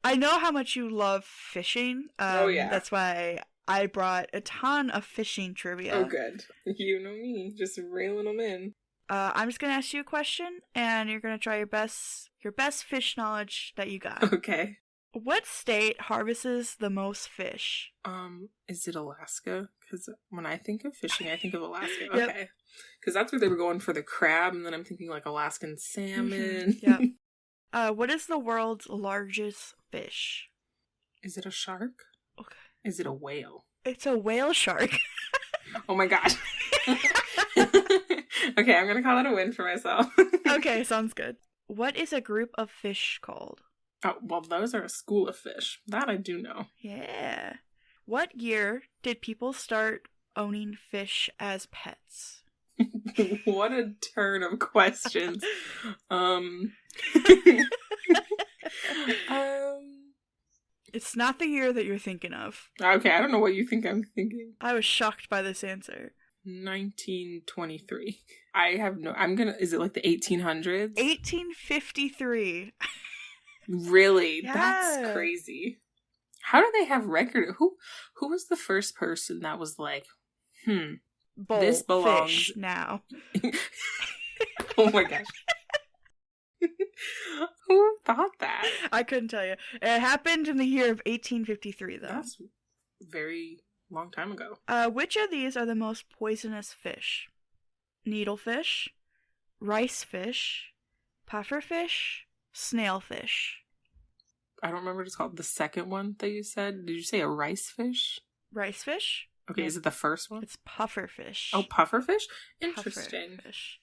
I know how much you love fishing. Yeah. That's why I brought a ton of fishing trivia. Oh, good. You know me, just railing them in. I'm just going to ask you a question, and you're going to try your best fish knowledge that you got. Okay. What state harvests the most fish? Is it Alaska? Because when I think of fishing, I think of Alaska. Yep. Okay. Because that's where they were going for the crab, and then I'm thinking like Alaskan salmon. Mm-hmm. Yeah. What is the world's largest fish? Is it a shark? Okay. Is it a whale? It's a whale shark. Oh my gosh. Okay, I'm gonna call it a win for myself. Okay, sounds good. What is a group of fish called? Oh, well, those are a school of fish. That I do know. Yeah. What year did people start owning fish as pets? What a turn of questions. It's not the year that you're thinking of. Okay, I don't know what you think I'm thinking. I was shocked by this answer. 1923. Is it like the 1800s? 1853. Really? Yeah. That's crazy. How do they have record? Who was the first person that was like, this belongs fish now? Oh my gosh. Who thought that? I couldn't tell you. It happened in the year of 1853, though. That's very long time ago. Which of these are the most poisonous fish? Needlefish, rice fish, pufferfish, snailfish. I don't remember what it's called. The second one that you said. Did you say a rice fish? Rice fish? Okay, is it the first one? It's pufferfish. Oh, pufferfish? Interesting. Pufferfish.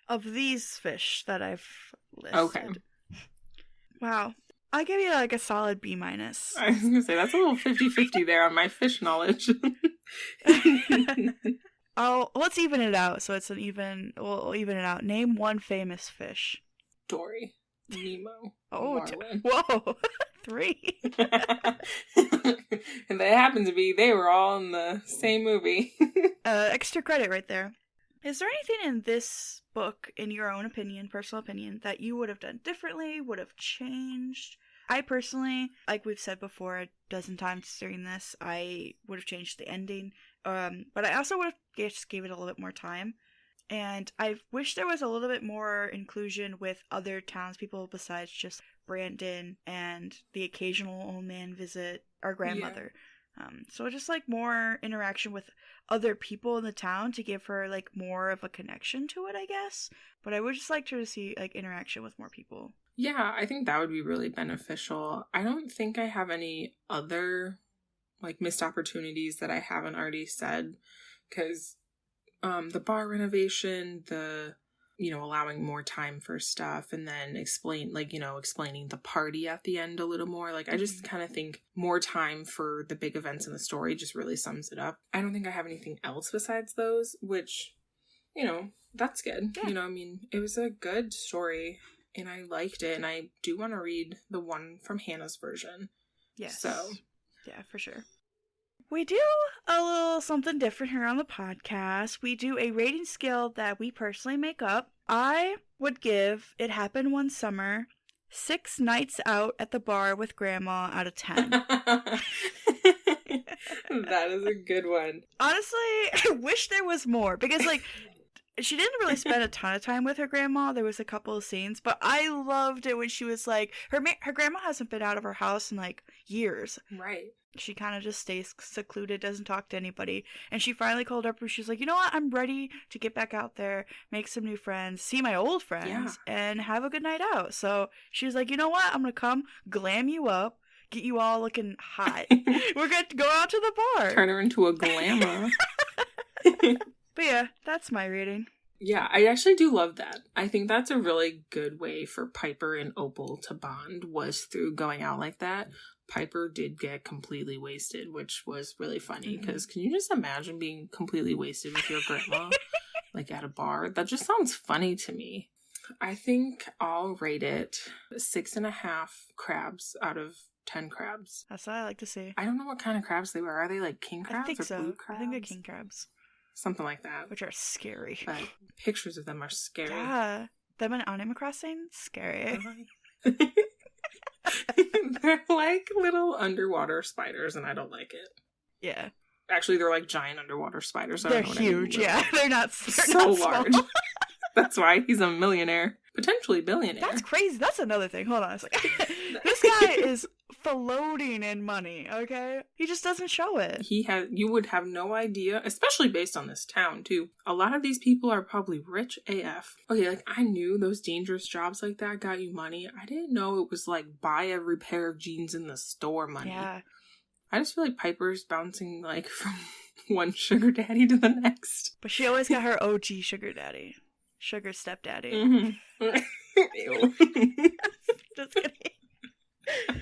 Of these fish that I've listed. Okay. Wow. I'll give you like a solid B-. I was going to say, that's a little 50-50 there on my fish knowledge. Let's even it out. So it's we'll even it out. Name one famous fish. Dory. Nemo. Oh, whoa. 3. And they happen to be, they were all in the same movie. Extra credit right there. Is there anything in this book, in your own opinion, personal opinion, that you would have done differently, would have changed? I personally, like we've said before a dozen times during this, I would have changed the ending. But I also would have just gave it a little bit more time. And I wish there was a little bit more inclusion with other townspeople besides just Brandon and the occasional old man visit our grandmother. Yeah. So just like more interaction with other people in the town to give her like more of a connection to it, I guess. But I would just like to see like interaction with more people. Yeah, I think that would be really beneficial. I don't think I have any other like missed opportunities that I haven't already said, because the bar renovation, allowing more time for stuff, and then explaining the party at the end a little more. Like, I just kind of think more time for the big events in the story just really sums it up. I don't think I have anything else besides those, which, that's good. Yeah. It was a good story, and I liked it, and I do want to read the one from Hannah's version. Yes. So. Yeah, for sure. We do a little something different here on the podcast. We do a rating scale that we personally make up. I would give It Happened One Summer 6 nights out at the bar with Grandma out of 10. That is a good one. Honestly, I wish there was more, because she didn't really spend a ton of time with her grandma. There was a couple of scenes, but I loved it when she was like, her grandma hasn't been out of her house in years. Right. She kind of just stays secluded, doesn't talk to anybody. And she finally called up and she's like, you know what? I'm ready to get back out there, make some new friends, see my old friends, and have a good night out. So she was like, you know what? I'm going to come glam you up, get you all looking hot. We're going to go out to the bar. Turn her into a glamour. But yeah, that's my rating. Yeah, I actually do love that. I think that's a really good way for Piper and Opal to bond, was through going out like that. Piper did get completely wasted, which was really funny, because can you just imagine being completely wasted with your grandma, at a bar? That just sounds funny to me. I think I'll rate it 6.5 crabs out of 10 crabs. That's what I like to see. I don't know what kind of crabs they were. Are they king crabs? I think so. Blue crabs? I think they're king crabs. Something like that. Which are scary. But pictures of them are scary. Yeah. Them in Animal Crossing? Scary. They're like little underwater spiders, and I don't like it. Yeah. Actually, they're like giant underwater spiders. They're huge, yeah. They're not so large. That's why he's a millionaire. Potentially billionaire. That's crazy. That's another thing. Hold on a second. This guy is the loading in money, okay? He just doesn't show it. You would have no idea, especially based on this town, too. A lot of these people are probably rich AF. Okay, like, I knew those dangerous jobs like that got you money. I didn't know it was, like, buy every pair of jeans in the store money. Yeah. I just feel like Piper's bouncing, like, from one sugar daddy to the next. But she always got her OG sugar daddy. Sugar stepdaddy. Mm-hmm. Ew. Just kidding.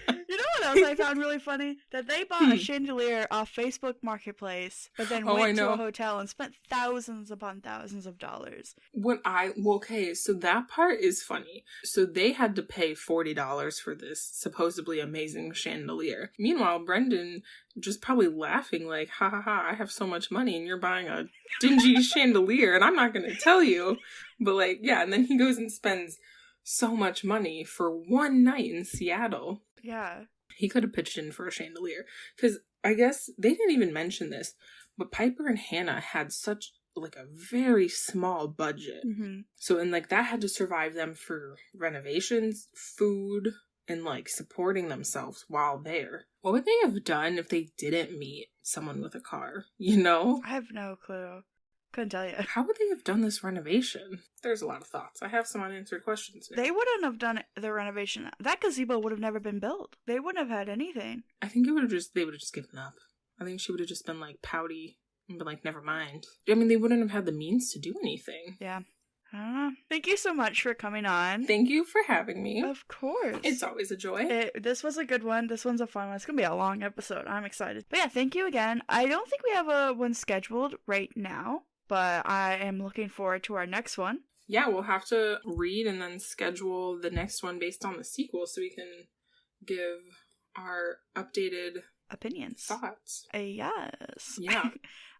You know what else I found really funny? That they bought a chandelier off Facebook Marketplace, but then went to a hotel and spent thousands upon thousands of dollars. Okay, so that part is funny. So they had to pay $40 for this supposedly amazing chandelier. Meanwhile, Brendan just probably laughing like, ha ha ha, I have so much money and you're buying a dingy chandelier and I'm not going to tell you. But like, yeah, and then he goes and spends so much money for one night in Seattle. Yeah. He could have pitched in for a chandelier. Because I guess they didn't even mention this, but Piper and Hannah had such like a very small budget. Mm-hmm. So, and like that had to survive them for renovations, food, and like supporting themselves while there. What would they have done if they didn't meet someone with a car? You know? I have no clue. Couldn't tell you. How would they have done this renovation? There's a lot of thoughts. I have some unanswered questions now. They wouldn't have done the renovation. That gazebo would have never been built. They wouldn't have had anything. I think they would have just given up. I think she would have just been like pouty and been like, never mind. I mean, they wouldn't have had the means to do anything. Yeah. I don't know. Thank you so much for coming on. Thank you for having me. Of course. It's always a joy. This was a good one. This one's a fun one. It's going to be a long episode. I'm excited. But yeah, thank you again. I don't think we have a one scheduled right now, but I am looking forward to our next one. Yeah, we'll have to read and then schedule the next one based on the sequel so we can give our updated opinions. Thoughts. Yes. Yeah.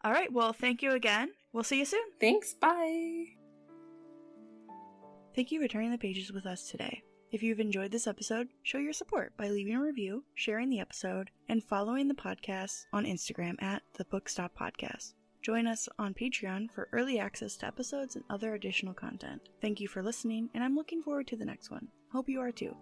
All right. Well, thank you again. We'll see you soon. Thanks. Bye. Thank you for turning the pages with us today. If you've enjoyed this episode, show your support by leaving a review, sharing the episode, and following the podcast on Instagram at The Book Stop Podcast. Join us on Patreon for early access to episodes and other additional content. Thank you for listening, and I'm looking forward to the next one. Hope you are too.